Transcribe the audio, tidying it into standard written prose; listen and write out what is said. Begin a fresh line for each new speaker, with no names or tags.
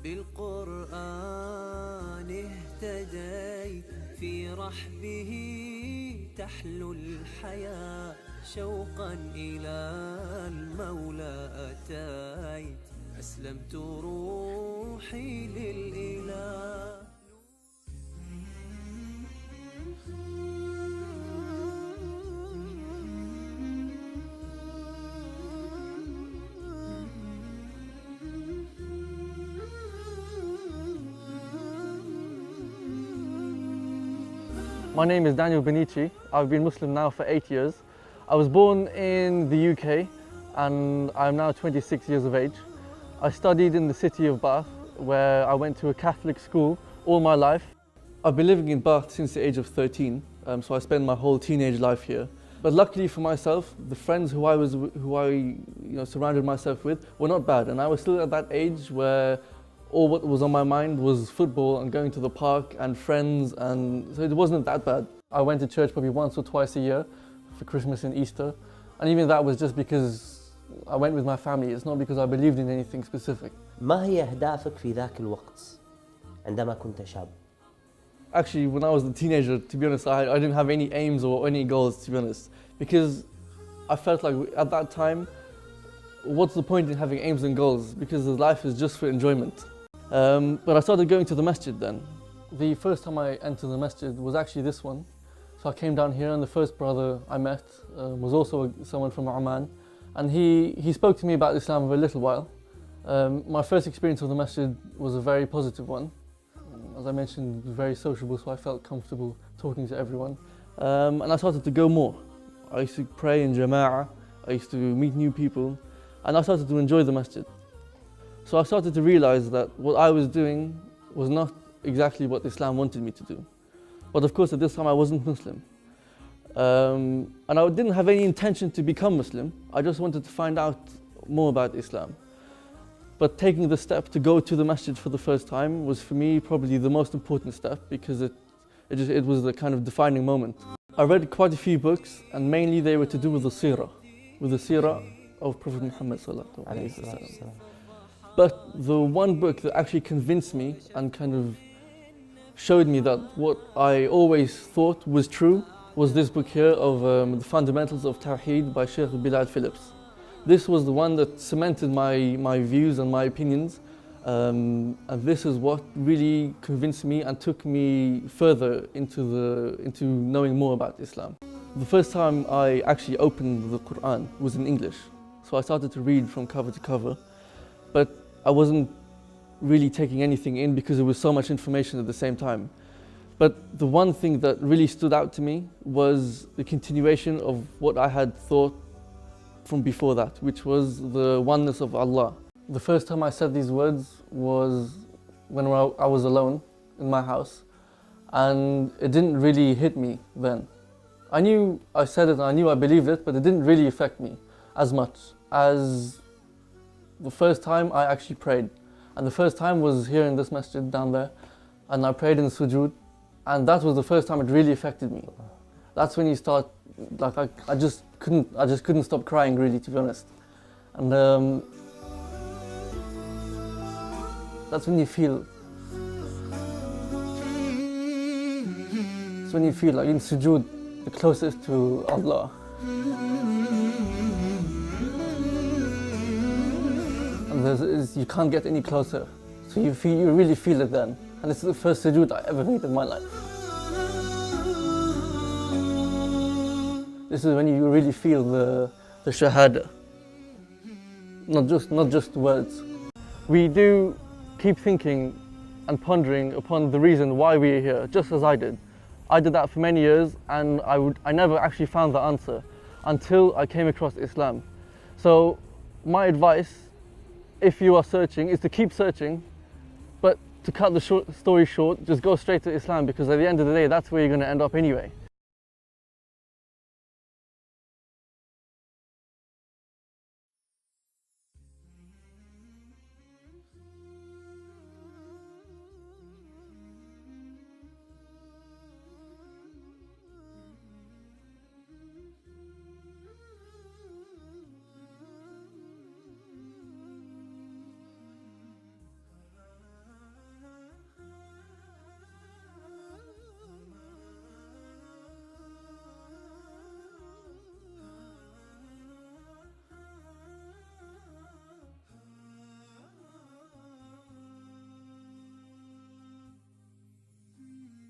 بالقرآن اهتديت في رحبه تحلو الحياة شوقا إلى المولى أتيت أسلمت روحي للإله.
My name is Daniel Peniche. I've been Muslim now for 8 years. I was born in the UK and I'm now 26 years of age. I studied in the city of Bath where I went to a Catholic school all my life. I've been living in Bath since the age of 13, so I spent my whole teenage life here. But luckily for myself, the friends who I surrounded myself with were not bad, and I was still at that age where all what was on my mind was football and going to the park and friends, and so it wasn't that bad. I went to church probably once or twice a year for Christmas and Easter, and even that was just because I went with my family. It's not because I believed in anything specific.
ما هي أهدافك في ذاك الوقت عندما كنت شاب؟
Actually, when I was a teenager, to be honest, I didn't have any aims or any goals, to be honest, because I felt like at that time, what's the point in having aims and goals? Because life is just for enjoyment. But I started going to the masjid then. The first time I entered the masjid was actually this one. So I came down here and the first brother I met was also someone from Oman, and he spoke to me about Islam for a little while. My first experience of the masjid was a very positive one. As I mentioned, very sociable, so I felt comfortable talking to everyone. And I started to go more. I used to pray in Jama'ah, I used to meet new people, and I started to enjoy the masjid. So I started to realize that what I was doing was not exactly what Islam wanted me to do. But of course at this time I wasn't Muslim. And I didn't have any intention to become Muslim. I just wanted to find out more about Islam. But taking the step to go to the masjid for the first time was for me probably the most important step, because it was the kind of defining moment. I read quite a few books, and mainly they were to do with the seerah of Prophet Muhammad sallallahu alaihi wasallam. But the one book that actually convinced me and kind of showed me that what I always thought was true was this book here of The Fundamentals of Tawheed by Sheikh Bilal Phillips. This was the one that cemented my views and my opinions, and this is what really convinced me and took me further into knowing more about Islam. The first time I actually opened the Quran was in English, so I started to read from cover to cover, but I wasn't really taking anything in because there was so much information at the same time. But the one thing that really stood out to me was the continuation of what I had thought from before that, which was the oneness of Allah. The first time I said these words was when I was alone in my house, and it didn't really hit me then. I knew I said it, I knew I believed it, but it didn't really affect me as much as the first time I actually prayed. And the first time was here in this masjid down there, and I prayed in sujood, and that was the first time it really affected me. That's when you start, like I just couldn't stop crying, really, to be honest. And that's when you feel, like in sujood, the closest to Allah. And you can't get any closer. So you really feel it then. And it's the first sujood I ever made in my life. This is when you really feel the shahada. Not just words. We do keep thinking and pondering upon the reason why we are here, just as I did. I did that for many years, and I never actually found the answer until I came across Islam. So my advice, if you are searching, is to keep searching, but to cut the story short, just go straight to Islam, because at the end of the day, that's where you're going to end up anyway.